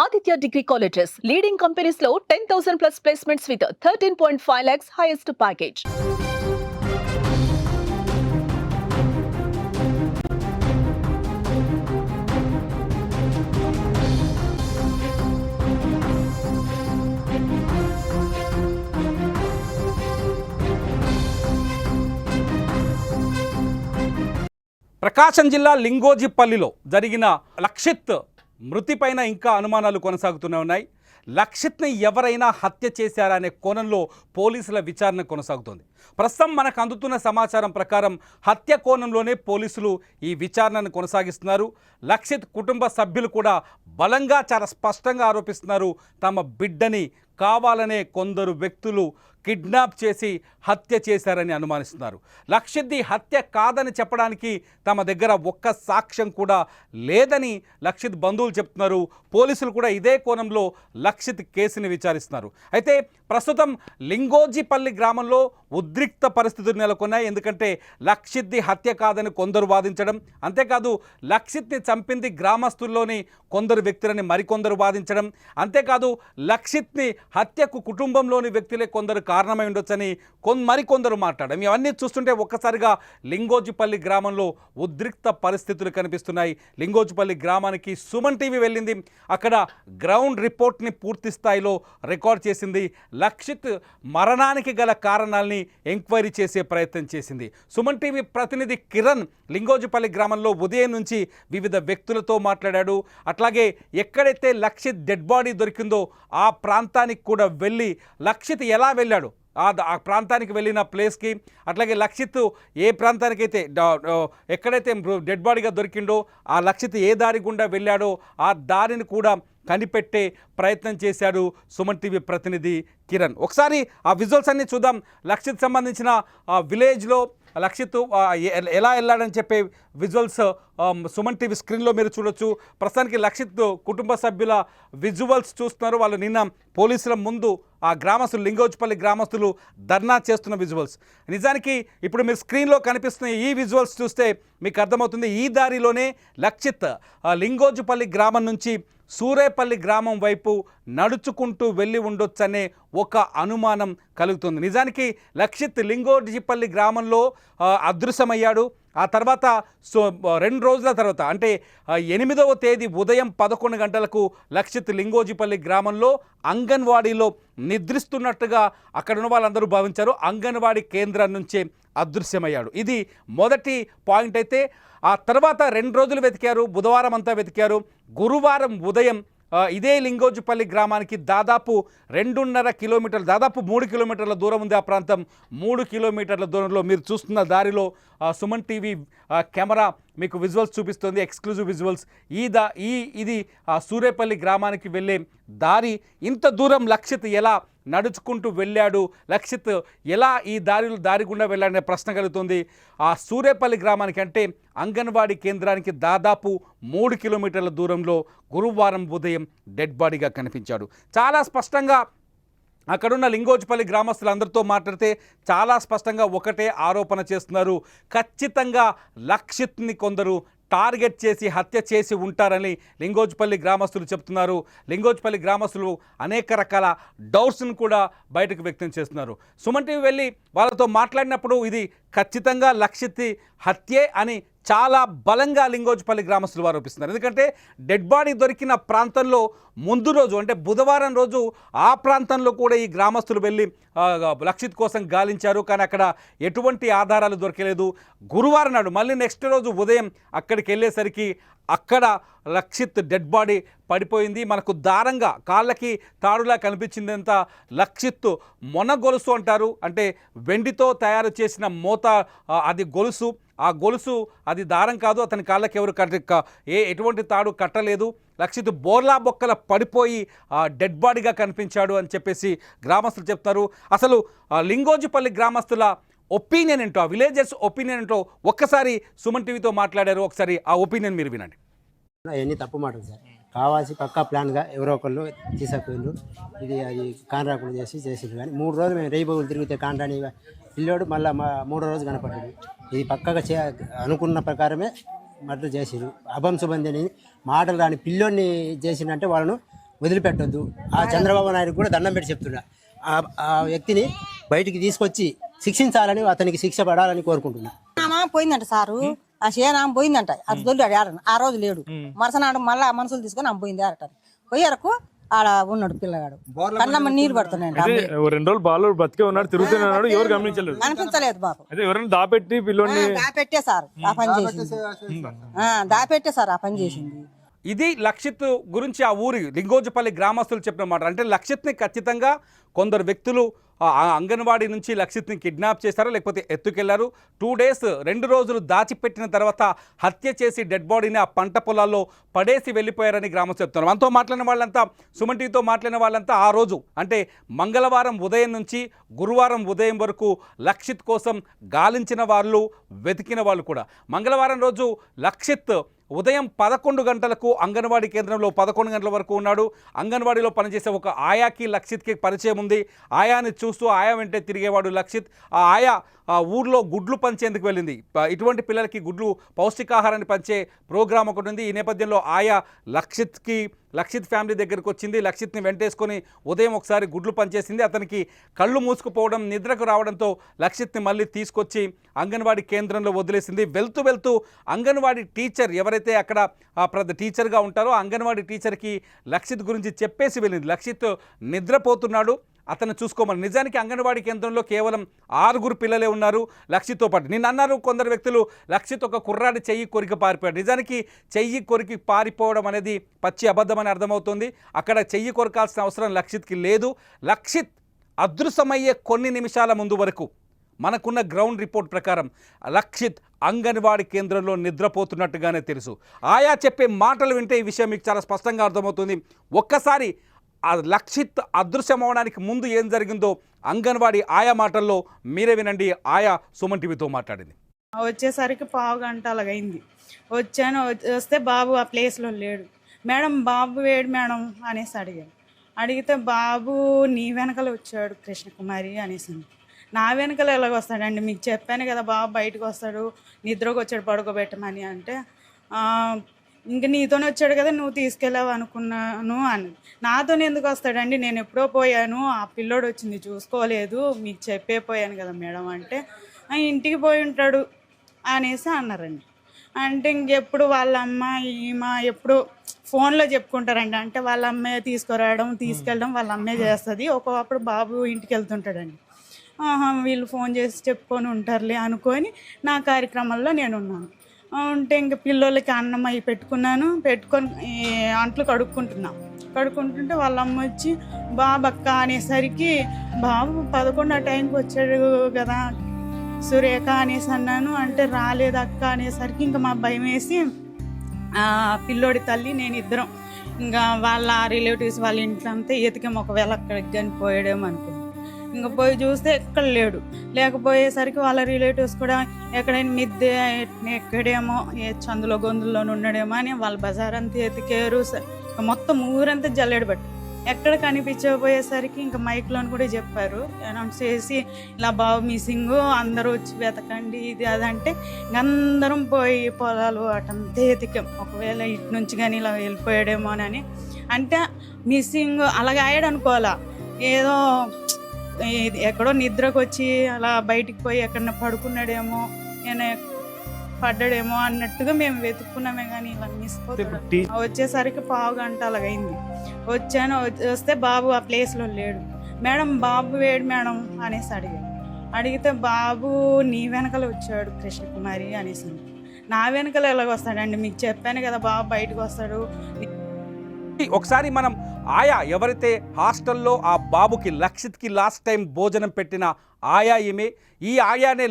Aditya Degree Colleges, leading companies లో 10,000 plus placements with 13.5 lakhs highest package. ప్రకాశం జిల్లా లింగోజిపల్లిలో జరిగిన లక్షిత్ మృతిపైన ఇంకా అనుమానాలు కొనసాగుతూనే ఉన్నాయి. లక్షిత్ని ఎవరైనా హత్య చేశారనే కోణంలో పోలీసుల విచారణ కొనసాగుతోంది. ప్రస్తుతం మనకు అందుతున్న సమాచారం ప్రకారం హత్య కోణంలోనే పోలీసులు ఈ విచారణను కొనసాగిస్తున్నారు. లక్షిత్ కుటుంబ సభ్యులు కూడా బలంగా చాలా స్పష్టంగా ఆరోపిస్తున్నారు, తమ బిడ్డని కావాలనే కొందరు వ్యక్తులు కిడ్నాప్ చేసి హత్య చేశారని అనుమానిస్తున్నారు. లక్షిత్ది హత్య కాదని చెప్పడానికి తమ దగ్గర ఒక్క సాక్ష్యం కూడా లేదని లక్షిత్ బంధువులు చెప్తున్నారు. పోలీసులు కూడా ఇదే కోణంలో లక్షిత్ కేసుని విచారిస్తున్నారు. అయితే ప్రస్తుతం లింగోజిపల్లి గ్రామంలో ఉద్రిక్త పరిస్థితులు నెలకొన్నాయి. ఎందుకంటే లక్షిత్ది హత్య కాదని కొందరు వాదించడం, అంతేకాదు లక్షిత్ని చంపింది గ్రామస్తుల్లోని కొందరు వ్యక్తులని మరికొందరు వాదించడం, అంతేకాదు లక్షిత్ని హత్యకు కుటుంబంలోని వ్యక్తులే కొందరు కారణమై ఉండొచ్చని మరికొందరు మాట్లాడడం. ఇవన్నీ చూస్తుంటే ఒక్కసారిగా లింగోజిపల్లి గ్రామంలో ఉద్రిక్త పరిస్థితులు కనిపిస్తున్నాయి. లింగోజిపల్లి గ్రామానికి సుమన్ టీవీ వెళ్ళింది. అక్కడ గ్రౌండ్ రిపోర్ట్ని పూర్తి స్థాయిలో రికార్డ్ చేసింది. లక్షిత్ మరణానికి గల కారణాలని ఎంక్వైరీ చేసే ప్రయత్నం చేసింది. సుమన్ టీవీ ప్రతినిధి కిరణ్ లింగోజిపల్లి గ్రామంలో ఉదయం నుంచి వివిధ వ్యక్తులతో మాట్లాడాడు. అట్లాగే ఎక్కడైతే లక్షిత్ డెడ్ బాడీ దొరికిందో ఆ ప్రాంతానికి కూడా వెళ్ళి లక్షిత్ ఎలా వెళ్ళాడు, ఆ ప్రాంతానికి వెళ్ళిన ప్లేస్కి, అట్లాగే లక్షిత్ ఏ ప్రాంతానికైతే ఎక్కడైతే డెడ్ బాడీగా దొరికిండో ఆ లక్షిత్ ఏ దారి గుండా వెళ్ళాడో ఆ దారిని కూడా కనిపెట్టే ప్రయత్నం చేశాడు సుమన్ టీవీ ప్రతినిధి కిరణ్. ఒకసారి ఆ విజువల్స్ అన్నీ చూద్దాం. లక్షిత్ సంబంధించిన విలేజ్లో లక్షిత్ ఎలా వెళ్ళాడని చెప్పే విజువల్స్ సుమన్ టీవీ స్క్రీన్లో మీరు చూడొచ్చు. ప్రస్తుతానికి లక్షిత్ కుటుంబ సభ్యుల విజువల్స్ చూస్తున్నారు. వాళ్ళు నిన్న పోలీసుల ముందు ఆ గ్రామస్తులు, లింగోజిపల్లి గ్రామస్తులు ధర్నా చేస్తున్న విజువల్స్. నిజానికి ఇప్పుడు మీరు స్క్రీన్లో కనిపిస్తున్న ఈ విజువల్స్ చూస్తే మీకు అర్థమవుతుంది, ఈ దారిలోనే లక్షిత్ లింగోజిపల్లి గ్రామం నుంచి సూరేపల్లి గ్రామం వైపు నడుచుకుంటూ వెళ్ళి ఉండొచ్చనే ఒక అనుమానం కలుగుతుంది. నిజానికి లక్షిత్ లింగోజిపల్లి గ్రామంలో అదృశ్యమయ్యాడు. ఆ తర్వాత 2 రోజుల తర్వాత అంటే 8వ తేదీ ఉదయం 11 గంటలకు లక్షిత్ లింగోజిపల్లి గ్రామంలో అంగన్వాడీలో నిద్రిస్తున్నట్టుగా అక్కడున్న వాళ్ళందరూ భావించారు. అంగన్వాడీ కేంద్రం నుంచే అదృశ్యమయ్యాడు. ఇది మొదటి పాయింట్. అయితే ఆ తర్వాత 2 రోజులు వెతికారు, బుధవారం అంతా వెతికారు. గురువారం ఉదయం ఇదే లింగోజిపల్లి గ్రామానికి దాదాపు 2.5 కిలోమీటర్లు, దాదాపు 3 కిలోమీటర్ల దూరం ఉంది ఆ ప్రాంతం. 3 కిలోమీటర్ల దూరంలో మీరు చూస్తున్న దారిలో సుమన్ టీవీ కెమెరా మీకు విజువల్స్ చూపిస్తుంది, ఎక్స్క్లూజివ్ విజువల్స్. ఇది సూరేపల్లి గ్రామానికి వెళ్ళే దారి. ఇంత దూరం లక్షిత్ ఎలా నడుచుకుంటూ వెళ్ళాడు, లక్షిత్ ఎలా ఈ దారి గుండా వెళ్ళాడనే ప్రశ్న కలుగుతుంది. ఆ సూరేపల్లి గ్రామానికి అంటే అంగన్వాడీ కేంద్రానికి దాదాపు 3 కిలోమీటర్ల దూరంలో గురువారం ఉదయం డెడ్ బాడీగా కనిపించాడు. చాలా స్పష్టంగా అక్కడున్న లింగోజిపల్లి గ్రామస్తులందరితో మాట్లాడితే చాలా స్పష్టంగా ఒకటే ఆరోపణ చేస్తున్నారు, ఖచ్చితంగా లక్షిత్ని కొందరు టార్గెట్ చేసి హత్య చేసి ఉంటారని లింగోజిపల్లి గ్రామస్తులు చెప్తున్నారు. లింగోజిపల్లి గ్రామస్తులు అనేక రకాల డౌట్స్ను కూడా బయటకు వ్యక్తం చేస్తున్నారు. సుమన్ టీవీ వెళ్ళి వాళ్ళతో మాట్లాడినప్పుడు ఇది ఖచ్చితంగా లక్షిత్ హత్యే అని చాలా బలంగా లింగోజిపల్లి గ్రామస్తులు ఆరోపిస్తున్నారు. ఎందుకంటే డెడ్ బాడీ దొరికిన ప్రాంతంలో ముందు రోజు అంటే బుధవారం రోజు ఆ ప్రాంతంలో కూడా ఈ గ్రామస్తులు వెళ్ళి లక్షిత్ కోసం గాలించారు, కానీ అక్కడ ఎటువంటి ఆధారాలు దొరకలేదు. గురువారం నాడు మళ్ళీ నెక్స్ట్ రోజు ఉదయం అక్కడికి వెళ్ళేసరికి అక్కడ లక్షిత్ డెడ్ బాడీ పడిపోయింది. మనకు దారంగా కాళ్ళకి తాడులా కనిపించిందంతా లక్షిత్ మొన గొలుసు అంటారు, అంటే వెండితో తయారు చేసిన మోత అది గొలుసు. ఆ గొలుసు అది దారం కాదు, అతని కాళ్ళకి ఎవరు ఎటువంటి తాడు కట్టలేదు. లక్షిత్ బోర్లా బొక్కల పడిపోయి డెడ్ బాడీగా కనిపించాడు అని చెప్పేసి గ్రామస్తులు చెప్తారు. అసలు లింగోజిపల్లి గ్రామస్తుల ఒపీనియన్ ఏంటో, ఆ విలేజర్స్ ఒపీనియన్ ఏంటో ఒక్కసారి సుమన్ టీవీతో మాట్లాడారు. ఒకసారి ఆ ఒపీనియన్ మీరు వినండి. అవన్నీ తప్పు మాటలు సార్. కావాల్సి పక్కా ప్లాన్గా ఎవరో ఒకళ్ళు తీసుకుపోయిండ్రు. అది కాంట్రాక్టులు చేసిండ్రు. కానీ 3 రోజులు మేము రేయిబోగులు తిరిగితే కాంట్రాని పిల్లోడు మళ్ళీ 3వ రోజు కనపడ్డాడు. ఇది పక్కగా అనుకున్న ప్రకారమే మర్డర్ చేసిరు. అభం సుబంధిని మాటలు రాని పిల్లోడిని చేసిందంటే వాళ్ళను వదిలిపెట్టొద్దు. ఆ చంద్రబాబు నాయుడు కూడా దండం పెట్టి చెప్తున్నా, ఆ వ్యక్తిని బయటికి తీసుకొచ్చి శిక్షించాలని, అతనికి శిక్ష పడాలని కోరుకుంటున్నా. పోయిందంట సారు, ఆ షేనామ పోయిందంట, అది తొలిడాడు ఆడను, ఆ రోజు లేడు. మరుసనాడు మళ్ళా మనుషులు తీసుకొని ఆమె పోయింది ఆడటారు. పోయారకు ఆడ ఉన్నాడు పిల్లగాడు, కళ్ళమ్మ నీళ్ళు పడుతున్నాయండి. 2 రోజులు బాలు బతికే ఉన్నాడు, తిరుగుతున్నాడు, ఎవరు గమనించలేదు, కనిపించలేదు బాబు. అదే ఎవరైనా దాపెట్టి పిల్లోని దాపెట్టే సార్ ఆ పని చేసింది, దాపెట్టే సార్ ఆ పని చేసింది. ఇది లక్షిత్ గురించి ఆ ఊరి లింగోజిపల్లి గ్రామస్తులు చెప్పిన మాట. అంటే లక్షిత్ని ఖచ్చితంగా కొందరు వ్యక్తులు ఆ అంగన్వాడీ నుంచి లక్షిత్ని కిడ్నాప్ చేశారు, లేకపోతే ఎత్తుకెళ్లారు. 2 డేస్ 2 రోజులు దాచిపెట్టిన తర్వాత హత్య చేసి డెడ్ బాడీని ఆ పంట పొలాల్లో పడేసి వెళ్ళిపోయారని గ్రామస్తులు చెప్తున్నారు. మనతో మాట్లాడిన వాళ్ళంతా, సుమన్ టీవీతో మాట్లాడిన వాళ్ళంతా ఆ రోజు అంటే మంగళవారం ఉదయం నుంచి గురువారం ఉదయం వరకు లక్షిత్ కోసం గాలించిన వాళ్ళు, వెతికిన వాళ్ళు కూడా. మంగళవారం రోజు లక్షిత్ ఉదయం 11 గంటలకు అంగన్వాడీ కేంద్రంలో 11 గంటల వరకు ఉన్నాడు. అంగన్వాడీలో పనిచేసే ఒక ఆయాకి లక్షిత్కి పరిచయం ఉంది. ఆయాని చూస్తూ ఆయా వెంటే తిరిగేవాడు లక్షిత్. ఆ ఆయా ఊర్లో గుడ్లు పంచేందుకు వెళ్ళింది. ఇటువంటి పిల్లలకి గుడ్లు పౌష్టికాహారాన్ని పంచే ప్రోగ్రాం ఒకటి ఉంది. ఈ నేపథ్యంలో ఆయా లక్షిత్ ఫ్యామిలీ దగ్గరికి వచ్చింది. లక్షిత్ని వెంటేసుకొని ఉదయం ఒకసారి గుడ్లు పంచేసింది. అతనికి కళ్ళు మూసుకుపోవడం, నిద్రకు రావడంతో లక్షిత్ని మళ్ళీ తీసుకొచ్చి అంగన్వాడీ కేంద్రంలో వదిలేసింది. వెళ్తూ అంగన్వాడీ టీచర్ ఎవరైతే అక్కడ టీచర్గా ఉంటారో అంగన్వాడీ టీచర్కి లక్షిత్ గురించి చెప్పేసి వెళ్ళింది. లక్షిత్ నిద్రపోతున్నాడు, అతను చూసుకోమని. నిజానికి అంగన్వాడీ కేంద్రంలో కేవలం 6 పిల్లలే ఉన్నారు లక్షిత్తో పాటు. నిన్న అన్నారు కొందరు వ్యక్తులు లక్షిత్ ఒక కుర్రాడి చెయ్యి కొరికి పారిపోయాడు. నిజానికి చెయ్యి కొరికి పారిపోవడం అనేది పచ్చి అబద్ధమని అర్థమవుతుంది. అక్కడ చెయ్యి కొరకాల్సిన అవసరం లక్షిత్కి లేదు. లక్షిత్ అదృశ్యమయ్యే కొన్ని నిమిషాల ముందు వరకు మనకున్న గ్రౌండ్ రిపోర్ట్ ప్రకారం లక్షిత్ అంగన్వాడీ కేంద్రంలో నిద్రపోతున్నట్టుగానే తెలుసు. ఆయా చెప్పే మాటలు వింటే ఈ విషయం మీకు చాలా స్పష్టంగా అర్థమవుతుంది. ఒక్కసారి ఆ లక్షిత్ అదృశ్యమవడానికి ముందు ఏం జరిగిందో అంగన్వాడీ ఆయా మాటల్లో మీరే వినండి. ఆయా సుమన్ టీవీతో మాట్లాడింది. వచ్చేసరికి 1/2 గంట అలాగైంది. వస్తే బాబు ఆ ప్లేస్లో లేడు. మేడం బాబు వేడు మేడం అనేసి అడిగాడు. అడిగితే బాబు నీ వెనకాల వచ్చాడు కృష్ణకుమారి అనేసి. నా వెనకాల ఎలాగొస్తాడండి, మీకు చెప్పాను కదా బాబు బయటకు వస్తాడు, నిద్రకు వచ్చాడు పడుకోబెట్టమని. అంటే ఇంక నీతోనే వచ్చాడు కదా, నువ్వు తీసుకెళ్ళావు అనుకున్నాను అని. నాతోనే ఎందుకు వస్తాడండి, నేను ఎప్పుడో పోయాను, ఆ పిల్లోడు వచ్చింది చూసుకోలేదు, మీకు చెప్పే పోయాను కదా మేడం అంటే ఇంటికి పోయి ఉంటాడు అనేసి అన్నారండి. అంటే ఇంకెప్పుడు వాళ్ళ అమ్మ ఈమె ఎప్పుడు ఫోన్లో చెప్పుకుంటారండి. అంటే వాళ్ళ అమ్మే తీసుకురావడం తీసుకెళ్ళడం వాళ్ళ అమ్మే చేస్తుంది. ఒక్కొక్కప్పుడు బాబు ఇంటికి వెళ్తుంటాడండి. వీళ్ళు ఫోన్ చేసి చెప్పుకొని ఉంటారులే అనుకొని నా కార్యక్రమాల్లో నేను ఉన్నాను. ఉంటే ఇంక పిల్లలకి అన్నం అవి పెట్టుకొని అంట్లు కడుక్కుంటుంటే వాళ్ళ అమ్మ వచ్చి బాబు అక్క అనేసరికి బాబు 11 ఆ టైంకి వచ్చాడు కదా సురేఖ అనేసి అన్నాను. అంటే రాలేదు అక్క అనేసరికి ఇంకా మా భయం వేసి పిల్లోడి తల్లి నేను ఇద్దరం ఇంకా వాళ్ళ రిలేటివ్స్ వాళ్ళ ఇంట్లో అంతా ఎతికాము, ఒకవేళ అక్కడికి కానీ పోయాడేమో అనుకున్నాం. ఇంకా పోయి చూస్తే ఎక్కడ లేడు. లేకపోయేసరికి వాళ్ళ రిలేటివ్స్ కూడా ఎక్కడైనా మిద్దె ఎక్కడేమో చందులో గొంతుల్లోనే ఉన్నాడేమో అని వాళ్ళ బజార్ అంతా ఎతికారు. మొత్తం ఊరంతా జల్లెడ పట్టి ఎక్కడ కనిపించకపోయేసరికి ఇంకా మైక్లోని కూడా చెప్పారు, అనౌన్స్ చేసి ఇలా బాబు మిస్సింగ్, అందరూ వచ్చి వెతకండి ఇది అదంటే అందరం పోయి పొలాలు అటంతా ఎతికాం, ఒకవేళ ఇటు నుంచి కానీ ఇలా వెళ్ళిపోయాడేమోనని. అంటే మిస్సింగ్ అలాగ అయ్యాడు అనుకోవాలా, ఏదో ఎక్కడో నిద్రకు వచ్చి అలా బయటికి పోయి ఎక్కడన్నా పడుకున్నాడేమో, నేను పడ్డాడేమో అన్నట్టుగా మేము వెతుక్కున్నామే కానీ ఇలా మిస్ అవుతాడు. వచ్చేసరికి 1/2 గంట అలాగైంది. వస్తే బాబు ఆ ప్లేస్లో లేడు. మేడం బాబు వేడు మేడం అనేసి అడిగితే బాబు నీ వెనకాల వచ్చాడు కృష్ణకుమారి అనేసి. నా వెనకాల ఎలాగొస్తాడండి, మీకు చెప్పాను కదా బాబు బయటకు వస్తాడు. ఒకసారి మనం ఆయా ఎవరైతే హాస్టల్లో ఆ బాబుకి లక్షిత్కి లాస్ట్ టైం భోజనం పెట్టిన ఆయా ఈ ఆయానే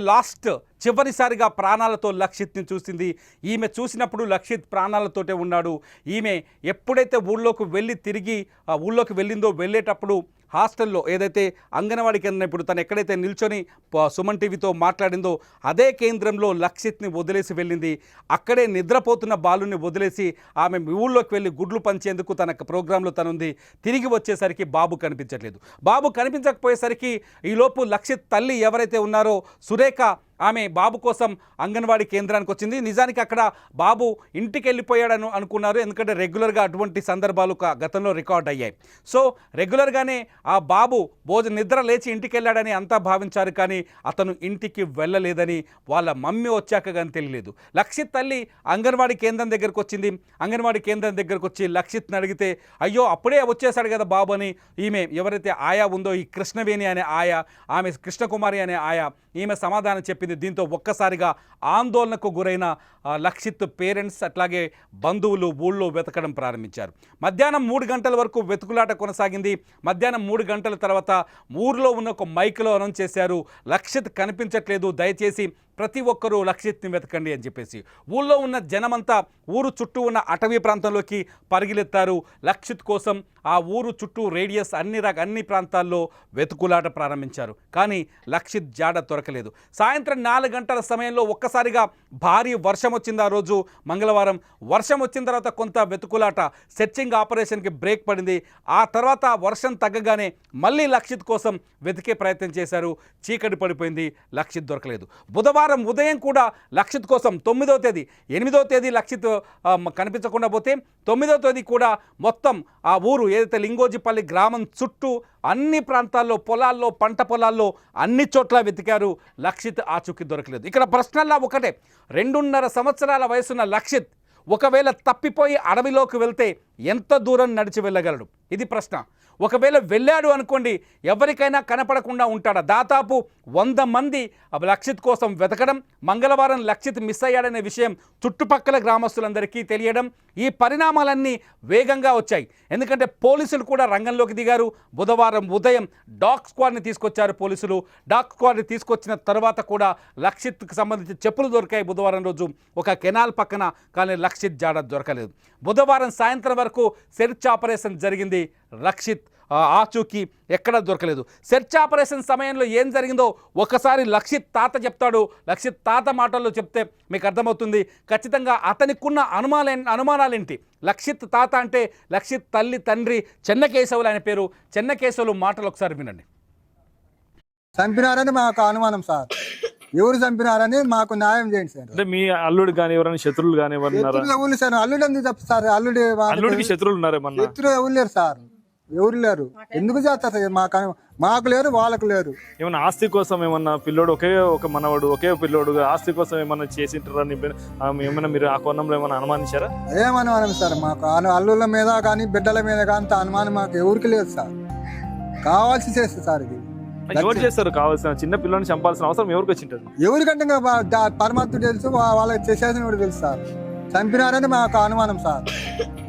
చివరిసారిగా ప్రాణాలతో లక్షిత్ని చూసింది. ఈమె చూసినప్పుడు లక్షిత్ ప్రాణాలతోటే ఉన్నాడు. ఈమె ఎప్పుడైతే ఊళ్ళోకి వెళ్ళిందో వెళ్ళేటప్పుడు హాస్టల్లో ఏదైతే అంగన్వాడీ కేంద్రం ఇప్పుడు తను ఎక్కడైతే నిల్చొని సుమన్ టీవీతో మాట్లాడిందో అదే కేంద్రంలో లక్షిత్ని వదిలేసి వెళ్ళింది. అక్కడే నిద్రపోతున్న బాలుని వదిలేసి ఆమె ఊళ్ళోకి వెళ్ళి గుడ్లు పంచేందుకు తన ప్రోగ్రాంలో తనుంది. తిరిగి వచ్చేసరికి బాబు కనిపించట్లేదు. బాబు కనిపించకపోయేసరికి ఈలోపు లక్షిత్ తల్లి ఎవరైతే ఉన్నారో సురేఖ ఆమె బాబు కోసం అంగన్వాడీ కేంద్రానికి వచ్చింది. నిజానికి అక్కడ బాబు ఇంటికి వెళ్ళిపోయాడని అనుకున్నారు, ఎందుకంటే రెగ్యులర్గా అటువంటి సందర్భాలు గతంలో రికార్డ్ అయ్యాయి. సో రెగ్యులర్గానే ఆ బాబు నిద్ర లేచి ఇంటికి వెళ్ళాడని అంతా భావించారు, కానీ అతను ఇంటికి వెళ్ళలేదని వాళ్ళ మమ్మీ వచ్చాక కానీ తెలియలేదు. లక్షిత్ తల్లి అంగన్వాడీ కేంద్రం దగ్గరకు వచ్చింది. అంగన్వాడీ కేంద్రం దగ్గరకు వచ్చి లక్షిత్ని అడిగితే, అయ్యో అప్పుడే వచ్చేసాడు కదా బాబు అని ఈమె ఎవరైతే ఆయా ఉందో, ఈ కృష్ణవేణి అనే ఆయా, ఆమె కృష్ణకుమారి అనే ఆయా, ఈమె సమాధానం చెప్పింది. దీంతో ఒక్కసారిగా ఆందోళనకు గురైన లక్షిత్ పేరెంట్స్ అట్లాగే బంధువులు ఊళ్ళో వెతకడం ప్రారంభించారు. మధ్యాహ్నం 3 గంటల వరకు వెతుకులాట కొనసాగింది. మధ్యాహ్నం 3 గంటల తర్వాత ఊరిలో ఉన్న ఒక మైక్లో అనౌన్స్ చేశారు, లక్షిత్ కనిపించట్లేదు, దయచేసి ప్రతి ఒక్కరూ లక్షిత్ని వెతకండి అని చెప్పేసి. ఊళ్ళో ఉన్న జనమంతా ఊరు చుట్టూ ఉన్న అటవీ ప్రాంతంలోకి పరిగెత్తారు. లక్షిత్ కోసం ఆ ఊరు చుట్టూ రేడియస్ అన్ని ప్రాంతాల్లో వెతుకులాట ప్రారంభించారు. కానీ లక్షిత్ జాడ దొరకలేదు. సాయంత్రం 4 గంటల సమయంలో ఒక్కసారిగా భారీ వర్షం వచ్చింది. ఆ రోజు మంగళవారం వర్షం వచ్చిన తర్వాత కొంత వెతుకులాట, సెర్చింగ్ ఆపరేషన్కి బ్రేక్ పడింది. ఆ తర్వాత వర్షం తగ్గగానే మళ్ళీ లక్షిత్ కోసం వెతికే ప్రయత్నం చేశారు. చీకటి పడిపోయింది, లక్షిత్ దొరకలేదు. బుధవారం ఉదయం కూడా లక్షిత్ కోసం 9వ తేదీ 8వ తేదీ లక్షిత్ కనిపించకుండా పోతే 9వ తేదీ కూడా మొత్తం ఆ ఊరు ఏదైతే లింగోజిపల్లి గ్రామం చుట్టూ అన్ని ప్రాంతాల్లో, పొలాల్లో, పంట పొలాల్లో అన్ని చోట్ల వెతికారు. లక్షిత్ ఆచూకీ దొరకలేదు. ఇక్కడ ప్రశ్నల్లా ఒకటే, 2.5 సంవత్సరాల వయసున్న లక్షిత్ ఒకవేళ తప్పిపోయి అడవిలోకి వెళ్తే ఎంత దూరం నడిచి వెళ్ళగలడు? ఇది ప్రశ్న. ఒకవేళ వెళ్ళాడు అనుకోండి, ఎవరికైనా కనపడకుండా ఉంటాడా? దాదాపు 100 మంది లక్షిత్ కోసం వెతకడం, మంగళవారం లక్షిత్ మిస్ అయ్యాడనే విషయం చుట్టుపక్కల గ్రామస్తులందరికీ తెలియడం, ఈ పరిణామాలన్నీ వేగంగా వచ్చాయి. ఎందుకంటే పోలీసులు కూడా రంగంలోకి దిగారు. బుధవారం ఉదయం డాగ్ స్క్వాడ్ని తీసుకొచ్చారు పోలీసులు. డాగ్ స్క్వాడ్ని తీసుకొచ్చిన తర్వాత కూడా లక్షిత్కి సంబంధించి చెప్పులు దొరికాయి బుధవారం రోజు ఒక కెనాల్ పక్కన, కానీ లక్షిత్ జాడ దొరకలేదు. బుధవారం సాయంత్రం వరకు సెర్చ్ ఆపరేషన్ జరిగింది. లక్షిత్ ఆచూకీ ఎక్కడా దొరకలేదు. సెర్చ్ ఆపరేషన్ సమయంలో ఏం జరిగిందో ఒకసారి లక్షిత్ తాత చెప్తాడు. లక్షిత్ తాత మాటల్లో చెప్తే మీకు అర్థమవుతుంది ఖచ్చితంగా అతనికున్న అనుమానాలేంటి. లక్షిత్ తాత అంటే లక్షిత్ తల్లి తండ్రి చెన్నకేశవులు ఆయన పేరు. చెన్నకేశవులు మాటలు ఒకసారి వినండి. చంపినారని మాకు అనుమానం సార్. ఎవరు చంపినారని మాకు న్యాయం చేయండి సార్. అంటే మీ అల్లుడు కానీ ఎవరైనా శత్రువులు కానీ ఎవరున్నారా? ఎవరు సార్? అల్లుడు ఎందుకు చెప్తారు? అల్లుడికి శత్రువులు ఉన్నారేమన్నా? శత్రువు ఎవరు లేరు సార్, ఎవరు లేరు. ఎందుకు చేస్తారు సార్? మాకు లేరు, వాళ్ళకు లేరు. ఏమన్నా ఆస్తి కోసం ఏమన్నా పిల్లోడు ఒకే ఒక మనవడు ఒకే పిల్లోడు ఆస్తి కోసం ఏమన్నా చేసింటారని ఏమన్నా మీరు ఆ కోణంలో ఏమన్నా అనుమానించారా? ఏమనుమానం సార్? మాకు అల్లుళ్ళ మీద కానీ బిడ్డల మీద కానీ అనుమానం మాకు ఎవరికి లేదు సార్. కావాల్సి చేస్తే సార్ ఇది ఎవరు చేస్తారు? కావాల్సిన చిన్న పిల్లని చంపాల్సిన అవసరం ఎవరికి వచ్చింటది? ఎవరికంటే పరమాత్మ తెలుసు, వాళ్ళకి చేసేది కూడా తెలుసు సార్. చంపినారని మాకు అనుమానం సార్.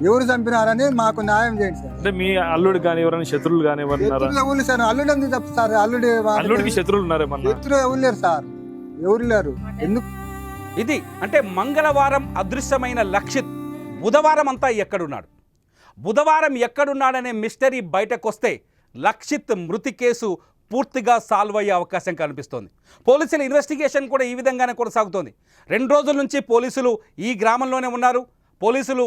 ఎవరు చంపినారని మాకు న్యాయం చేయండి సార్. అంటే మీ అల్లుడు కానీ ఎవరైనా శత్రువులు కానీ ఎవరున్నారా? ఎవరు సార్? అల్లుడు ఎందుకు చెప్తారు? అల్లుడికి శత్రువులు ఉన్నారేమన్నా? శత్రువు ఎవరు లేరు సార్, ఎవరు లేరు. ఎందుకు? ఇది అంటే మంగళవారం అదృశ్యమైన లక్షిత్ బుధవారం అంతా ఎక్కడున్నాడు? బుధవారం ఎక్కడున్నాడనే మిస్టరీ బయటకు వస్తే లక్షిత్ మృతి కేసు పూర్తిగా సాల్వ్ అయ్యే అవకాశం కనిపిస్తోంది. పోలీసుల ఇన్వెస్టిగేషన్ కూడా ఈ విధంగానే కొనసాగుతోంది. 2 రోజుల నుంచి పోలీసులు ఈ గ్రామంలోనే ఉన్నారు. పోలీసులు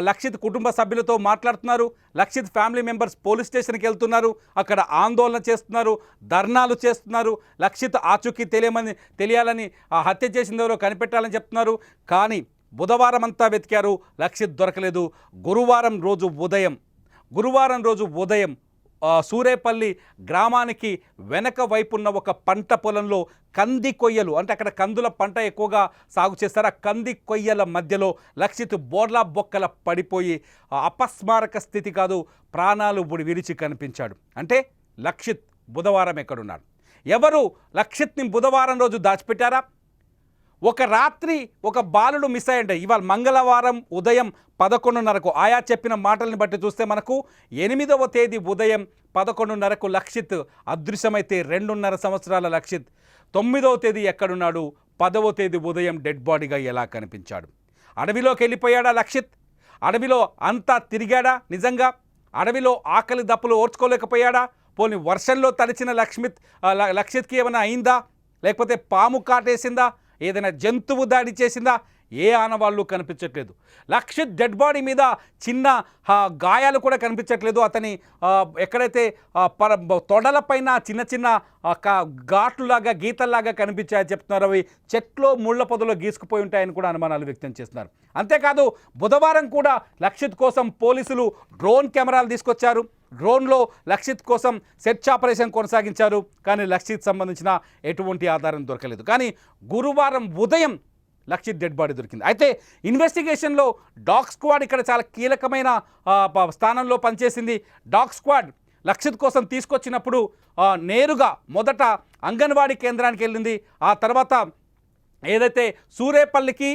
లక్షిత్ కుటుంబ సభ్యులతో మాట్లాడుతున్నారు. లక్షిత్ ఫ్యామిలీ మెంబర్స్ పోలీస్ స్టేషన్కి వెళ్తున్నారు. అక్కడ ఆందోళన చేస్తున్నారు, ధర్నాలు చేస్తున్నారు. లక్షిత్ ఆచూకీ తెలియాలని హత్య చేసింది ఎవరో కనిపెట్టాలని చెప్తున్నారు. కానీ బుధవారం అంతా వెతికారు, లక్షిత్ దొరకలేదు. గురువారం రోజు ఉదయం సూరేపల్లి గ్రామానికి వెనక వైపున్న ఒక పంట పొలంలో కంది కొయ్యలు, అంటే అక్కడ కందుల పంట ఎక్కువగా సాగు చేస్తారు, ఆ కంది కొయ్యల మధ్యలో లక్షిత్ బోర్లా బొక్కల పడిపోయి అపస్మారక స్థితి కాదు, ప్రాణాలు విడిచి కనిపించాడు. అంటే లక్షిత్ బుధవారం ఎక్కడున్నాడు? ఎవరు లక్షిత్ని బుధవారం రోజు దాచిపెట్టారా? ఒక రాత్రి ఒక బాలుడు మిస్ అయ్యండి. ఇవాళ మంగళవారం ఉదయం 11:30కు ఆయా చెప్పిన మాటల్ని బట్టి చూస్తే మనకు 8వ తేదీ ఉదయం 11:30కు లక్షిత్ అదృశ్యమైతే 2.5 సంవత్సరాల లక్షిత్ 9వ తేదీ ఎక్కడున్నాడు? 10వ తేదీ ఉదయం డెడ్ బాడీగా ఎలా కనిపించాడు? అడవిలోకి వెళ్ళిపోయాడా లక్షిత్? అడవిలో అంతా తిరిగాడా నిజంగా? అడవిలో ఆకలి దప్పులు ఓర్చుకోలేకపోయాడా? పోనీ వర్షంలో తడిచిన లక్షిత్కి ఏమైనా అయిందా? లేకపోతే పాము కాటేసిందా? ఏదైనా జంతువు దాడి చేసిందా? ఏ ఆనవాళ్ళు కనిపించట్లేదు. లక్షిత్ డెడ్ బాడీ మీద చిన్న గాయాలు కూడా కనిపించట్లేదు. అతని ఎక్కడైతే తొడలపైన చిన్న చిన్న ఘాట్లులాగా గీతల్లాగా కనిపించాయని చెప్తున్నారు. అవి చెట్లో ముళ్ళ పొదలో గీసుకుపోయి ఉంటాయని కూడా అనుమానాలు వ్యక్తం చేస్తున్నారు. అంతేకాదు బుధవారం కూడా లక్షిత్ కోసం పోలీసులు డ్రోన్ కెమెరాలు తీసుకొచ్చారు. డ్రోన్లో లక్షిత్ కోసం సెర్చ్ ఆపరేషన్ కొనసాగించారు. కానీ లక్షిత్ సంబంధించిన ఎటువంటి ఆధారం దొరకలేదు. కానీ గురువారం ఉదయం లక్షిత్ డెడ్ బాడీ దొరికింది. అయితే ఇన్వెస్టిగేషన్లో డాగ్ స్క్వాడ్ ఇక్కడ చాలా కీలకమైన స్థానంలో పనిచేసింది. డాగ్ స్క్వాడ్ లక్షిత్ కోసం తీసుకొచ్చినప్పుడు నేరుగా మొదట అంగన్వాడీ కేంద్రానికి వెళ్ళింది. ఆ తర్వాత ఏదైతే సూరేపల్లికి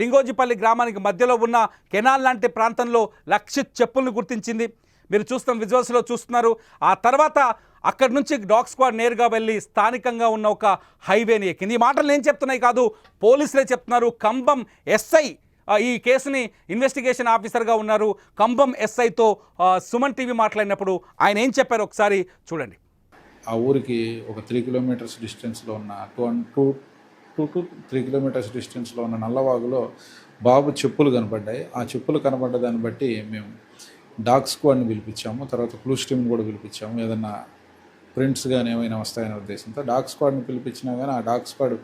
లింగోజిపల్లి గ్రామానికి మధ్యలో ఉన్న కెనాల్ లాంటి ప్రాంతంలో లక్షిత్ చెప్పులను గుర్తించింది. మీరు చూస్తున్న విజువల్స్లో చూస్తున్నారు. ఆ తర్వాత అక్కడి నుంచి డాగ్ స్క్వాడ్ నేరుగా వెళ్ళి స్థానికంగా ఉన్న ఒక హైవేని ఎక్కింది. ఈ మాటలు నేను చెప్తున్నాయి కాదు, పోలీసులే చెప్తున్నారు. కంబం ఎస్ఐ ఈ కేసుని ఇన్వెస్టిగేషన్ ఆఫీసర్గా ఉన్నారు. కంబం ఎస్ఐతో సుమన్ టీవీ మాట్లాడినప్పుడు ఆయన ఏం చెప్పారు ఒకసారి చూడండి. ఆ ఊరికి ఒక 3 కిలోమీటర్స్ డిస్టెన్స్లో ఉన్న 2 to 3 కిలోమీటర్స్ డిస్టెన్స్లో ఉన్న నల్లవాగులో బాబు చెప్పులు కనపడ్డాయి. ఆ చెప్పులు కనపడ్డ దాన్ని బట్టి మేము డాగ్ స్క్వాడ్ని పిలిపించాము. తర్వాత క్లూస్ టీమ్ని కూడా పిలిపించాము. ఏదన్నా ప్రింట్స్ కానీ ఏమైనా వస్తాయనే ఉద్దేశంతో డాగ్ స్క్వాడ్ని పిలిపించినా కానీ ఆ డాగ్ స్క్వాడ్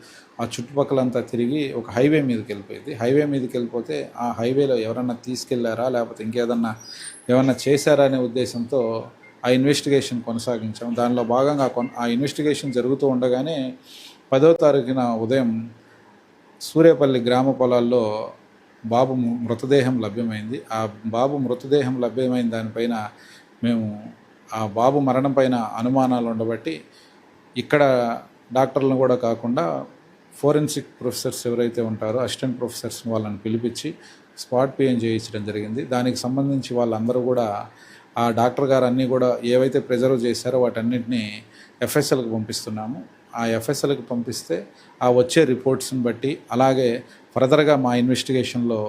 ఆ చుట్టుపక్కలంతా తిరిగి ఒక హైవే మీదకి వెళ్ళిపోయింది. హైవే మీదకి వెళ్ళిపోతే ఆ హైవేలో ఎవరన్నా తీసుకెళ్లారా లేకపోతే ఏమన్నా చేశారా అనే ఉద్దేశంతో ఆ ఇన్వెస్టిగేషన్ కొనసాగించాం. దానిలో భాగంగా ఆ ఇన్వెస్టిగేషన్ జరుగుతూ ఉండగానే 10వ తారీఖున ఉదయం సూరేపల్లి గ్రామ పొలాల్లో బాబు మృతదేహం లభ్యమైంది. ఆ బాబు మృతదేహం లభ్యమైన దానిపైన మేము ఆ బాబు మరణం పైన అనుమానాలు ఉండబట్టి ఇక్కడ డాక్టర్లను కూడా కాకుండా ఫోరెన్సిక్ ప్రొఫెసర్స్ ఎవరైతే ఉంటారో అసిస్టెంట్ ప్రొఫెసర్స్ వాళ్ళని పిలిపించి స్పాట్ పిఎం చేయించడం జరిగింది. దానికి సంబంధించి వాళ్ళందరూ కూడా ఆ డాక్టర్ గారు అన్నీ కూడా ఏవైతే ప్రిజర్వ్ చేశారో వాటన్నిటిని ఎఫ్ఎస్ఎల్కి పంపిస్తున్నాము. ఆ ఎఫ్ఎస్ఎల్కి పంపిస్తే ఆ వచ్చే రిపోర్ట్స్ని బట్టి అలాగే ఫర్దర్గా మా ఇన్వెస్టిగేషన్లో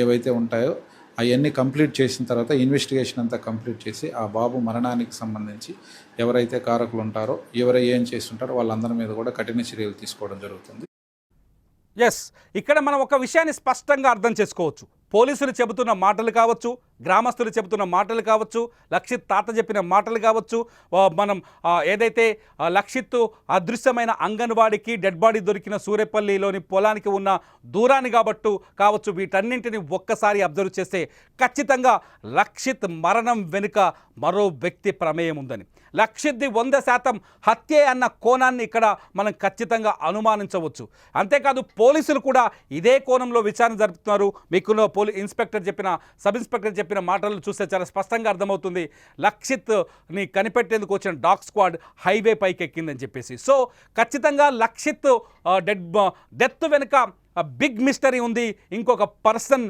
ఏవైతే ఉంటాయో అవన్నీ కంప్లీట్ చేసిన తర్వాత ఇన్వెస్టిగేషన్ అంతా కంప్లీట్ చేసి ఆ బాబు మరణానికి సంబంధించి ఎవరైతే కారకులు ఉంటారో ఏం చేస్తుంటారో వాళ్ళందరి మీద కూడా కఠిన చర్యలు తీసుకోవడం జరుగుతుంది. ఎస్, ఇక్కడ మనం ఒక విషయాన్ని స్పష్టంగా అర్థం చేసుకోవచ్చు. పోలీసులు చెబుతున్న మాటలు కావచ్చు, గ్రామస్తులు చెబుతున్న మాటలు కావచ్చు, లక్షిత్ తాత చెప్పిన మాటలు కావచ్చు, మనం ఏదైతే లక్షిత్ అదృశ్యమైన అంగన్వాడికి డెడ్ బాడీ దొరికిన సూరేపల్లిలోని పొలానికి ఉన్న దూరాన్ని కావచ్చు, వీటన్నింటిని ఒక్కసారి అబ్జర్వ్ చేస్తే ఖచ్చితంగా లక్షిత్ మరణం వెనుక మరో వ్యక్తి ప్రమేయం ఉందని, లక్షిత్ది 100% హత్యే అన్న కోణాన్ని ఇక్కడ మనం ఖచ్చితంగా అనుమానించవచ్చు. అంతేకాదు పోలీసులు కూడా ఇదే కోణంలో విచారణ జరుపుతున్నారు. మీకు సబ్ ఇన్స్పెక్టర్ చెప్పిన మాటలు చూస్తే చాలా స్పష్టంగా అర్థమవుతుంది. లక్షిత్ని కనిపెట్టేందుకు వచ్చిన డాగ్ స్క్వాడ్ హైవే పైకి ఎక్కిందని చెప్పేసి. సో ఖచ్చితంగా లక్షిత్ డెత్ వెనుక బిగ్ మిస్టరీ ఉంది, ఇంకొక పర్సన్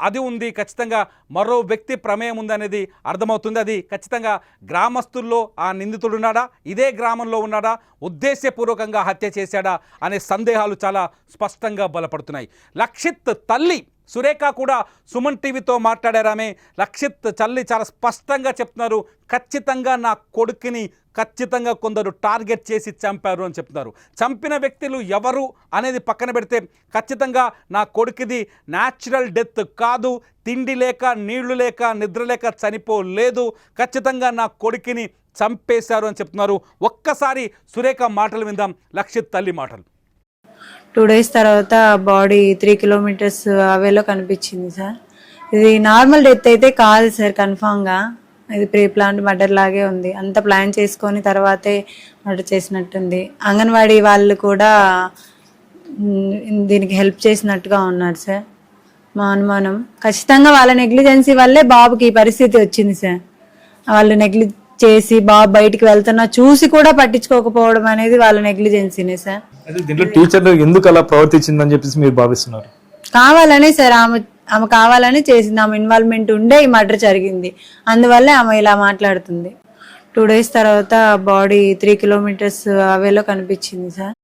అది ఉంది, ఖచ్చితంగా మరో వ్యక్తి ప్రమేయం ఉందనేది అర్థమవుతుంది. అది ఖచ్చితంగా గ్రామస్తుల్లో ఆ నిందితుడు ఉన్నాడా, ఇదే గ్రామంలో ఉన్నాడా, ఉద్దేశపూర్వకంగా హత్య చేశాడా అనే సందేహాలు చాలా స్పష్టంగా బలపడుతున్నాయి. లక్షిత్ తల్లి సురేఖ కూడా సుమన్ టీవీతో మాట్లాడారామే. లక్షిత్ తల్లి చాలా స్పష్టంగా చెప్తున్నారు, ఖచ్చితంగా నా కొడుకుని ఖచ్చితంగా కొందరు టార్గెట్ చేసి చంపారు అని చెప్తున్నారు. చంపిన వ్యక్తులు ఎవరు అనేది పక్కన పెడితే ఖచ్చితంగా నా కొడుకుది న్యాచురల్ డెత్ కాదు, తిండి లేక నీళ్లు లేక నిద్ర లేక చనిపోలేదు, ఖచ్చితంగా నా కొడుకుని చంపేశారు అని చెప్తున్నారు. ఒక్కసారి సురేఖ మాటలు విందాం, లక్షిత్ తల్లి మాటలు. 2 days తర్వాత బాడీ 3 kilometers అవేలో కనిపించింది సార్. ఇది నార్మల్ డెత్ అయితే కాదు సార్, కన్ఫామ్గా ఇది ప్రీ ప్లాన్ మర్డర్ లాగే ఉంది. అంత ప్లాన్ చేసుకొని తర్వాతే మర్డర్ చేసినట్టుంది. అంగన్వాడీ వాళ్ళు కూడా దీనికి హెల్ప్ చేసినట్టుగా ఉన్నారు సార్. మా అనుమానం ఖచ్చితంగా వాళ్ళ నెగ్లిజెన్సీ వల్లే బాబుకి ఈ పరిస్థితి వచ్చింది సార్. వాళ్ళు చేసి బాబు బయటికి వెళ్తున్నా చూసి కూడా పట్టించుకోకపోవడం అనేది వాళ్ళ నెగ్లిజెన్సీనే సార్. దీంట్లో టీచర్ ఎందుకు అలా ప్రవర్తించిందని చెప్పేసి మీరు భావిస్తున్నారు? కావాలనే సార్, ఆమె కావాలని చేసింది, ఆమె ఇన్వాల్వ్మెంట్ ఉండే ఈ మర్డర్ జరిగింది, అందువల్లే ఆమె ఇలా మాట్లాడుతుంది. 2 days తర్వాత బాడీ 3 kilometers అవేలో కనిపించింది సార్.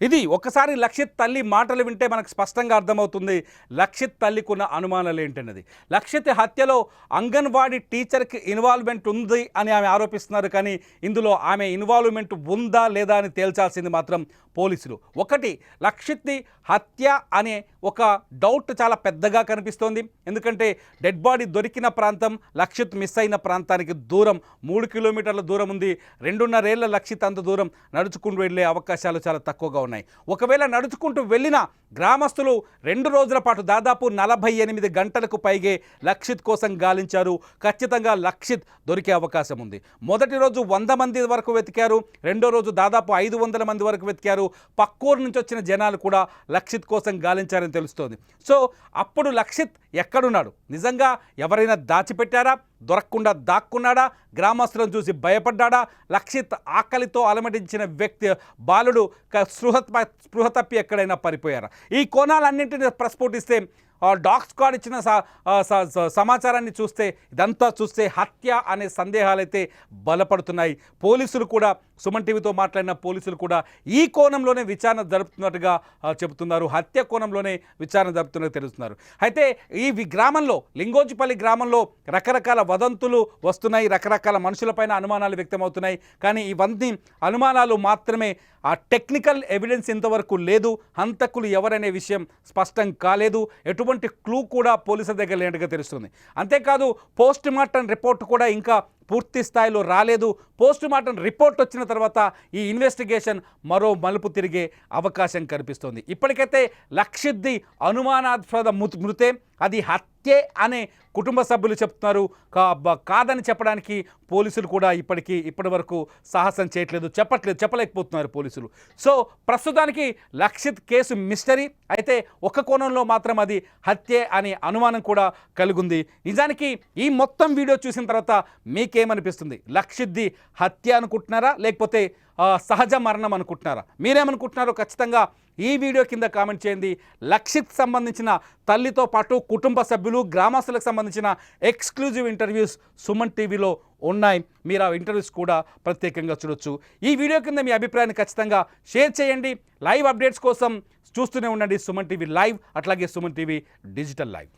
ఇది ఒకసారి లక్షిత్ తల్లి మాటలు వింటే మనకు స్పష్టంగా అర్థమవుతుంది లక్షిత్ తల్లికున్న అనుమానాలు ఏంటన్నది. లక్షిత్ హత్యలో అంగన్వాడీ టీచర్కి ఇన్వాల్వ్మెంట్ ఉంది అని ఆమె ఆరోపిస్తున్నారు. కానీ ఇందులో ఆమె ఇన్వాల్వ్మెంట్ ఉందా లేదా అని తేల్చాల్సింది మాత్రం పోలీసులు. ఒకటి, లక్షిత్ని హత్య అనే ఒక డౌట్ చాలా పెద్దగా కనిపిస్తోంది. ఎందుకంటే డెడ్ బాడీ దొరికిన ప్రాంతం లక్షిత్ మిస్ అయిన ప్రాంతానికి దూరం 3 కిలోమీటర్ల దూరం ఉంది. 2.5 ఏళ్ల లక్షిత్ అంత దూరం నడుచుకుంటూ వెళ్ళే అవకాశాలు చాలా తక్కువగా ఉన్నాయి. ఒకవేళ నడుచుకుంటూ వెళ్ళిన గ్రామస్తులు 2 రోజుల పాటు దాదాపు 48 గంటలకు పైగే లక్షిత్ కోసం గాలించారు. ఖచ్చితంగా లక్షిత్ దొరికే అవకాశం ఉంది. మొదటి రోజు 100 మంది వరకు వెతికారు. రెండో రోజు దాదాపు 500 మంది వరకు వెతికారు. పక్కూరు నుంచి వచ్చిన జనాలు కూడా లక్షిత్ కోసం గాలించారని తెలుస్తోంది. సో అప్పుడు లక్షిత్ ఎక్కడున్నాడు? నిజంగా ఎవరైనా దాచిపెట్టారా? దొరకకుండా దాక్కున్నాడా? గ్రామస్తులను చూసి భయపడ్డాడా? లక్షిత్ ఆకలితో అలమటించిన వ్యక్తి బాలుడు స్పృహ తప్పి ఎక్కడైనా పడిపోయారా? ఈ కోణాలన్నింటినీ ప్రస్ఫుటిస్తే డాగ్ స్క్వాడ్ ఇచ్చిన సమాచారాన్ని చూస్తే ఇదంతా చూస్తే హత్య అనే సందేహాలైతే బలపడుతున్నాయి. పోలీసులు కూడా సుమన్ టీవీతో మాట్లాడిన పోలీసులు కూడా ఈ కోణంలోనే విచారణ జరుపుతున్నట్టుగా చెబుతున్నారు. హత్య కోణంలోనే విచారణ జరుపుతున్నట్టు తెలుస్తున్నారు. అయితే ఈ గ్రామంలో లింగోజిపల్లి గ్రామంలో రకరకాల వదంతులు వస్తున్నాయి. రకరకాల మనుషులపైన అనుమానాలు వ్యక్తమవుతున్నాయి. కానీ ఇవన్నీ అనుమానాలు మాత్రమే. ఆ టెక్నికల్ ఎవిడెన్స్ ఇంతవరకు లేదు. హంతకులు ఎవరనే విషయం స్పష్టం కాలేదు. ఎటువంటి క్లూ కూడా పోలీసుల దగ్గర లేనట్టుగా తెలుస్తుంది. అంతేకాదు పోస్ట్ మార్టం రిపోర్ట్ కూడా ఇంకా పూర్తి స్థాయిలో రాలేదు. పోస్ట్ మార్టం రిపోర్ట్ వచ్చిన తర్వాత ఈ ఇన్వెస్టిగేషన్ మరో మలుపు తిరిగే అవకాశం కనిపిస్తోంది. ఇప్పటికైతే లక్షిత్ది అనుమానాస్పద మృతే, అది హత్యే అనే కుటుంబ సభ్యులు చెప్తున్నారు. కాదని చెప్పడానికి పోలీసులు కూడా ఇప్పటి వరకు సాహసం చెప్పలేకపోతున్నారు పోలీసులు. సో ప్రస్తుతానికి లక్షిత్ కేసు మిస్టరీ అయితే ఒక కోణంలో మాత్రం అది హత్యే అనే అనుమానం కూడా కలిగింది. నిజానికి ఈ మొత్తం వీడియో చూసిన తర్వాత మీకేమనిపిస్తుంది? లక్షిత్ది హత్య అనుకుంటున్నారా లేకపోతే సహజ మరణం అనుకుంటున్నారా? మీరేమనుకుంటున్నారో ఖచ్చితంగా ఈ వీడియో కింద కామెంట్ చేయండి. లక్షిత్ సంబంధించిన తల్లితో పాటు కుటుంబ సభ్యులు గ్రామస్తులకు సంబంధించిన ఎక్స్క్లూజివ్ ఇంటర్వ్యూస్ సుమన్ టీవీలో ఉన్నాయి. మీరు ఆ ఇంటర్వ్యూస్ కూడా ప్రత్యేకంగా చూడొచ్చు. ఈ వీడియో కింద మీ అభిప్రాయాన్ని ఖచ్చితంగా షేర్ చేయండి. లైవ్ అప్డేట్స్ కోసం చూస్తూనే ఉండండి సుమన్ టీవీ లైవ్, అట్లాగే సుమన్ టీవీ డిజిటల్ లైవ్.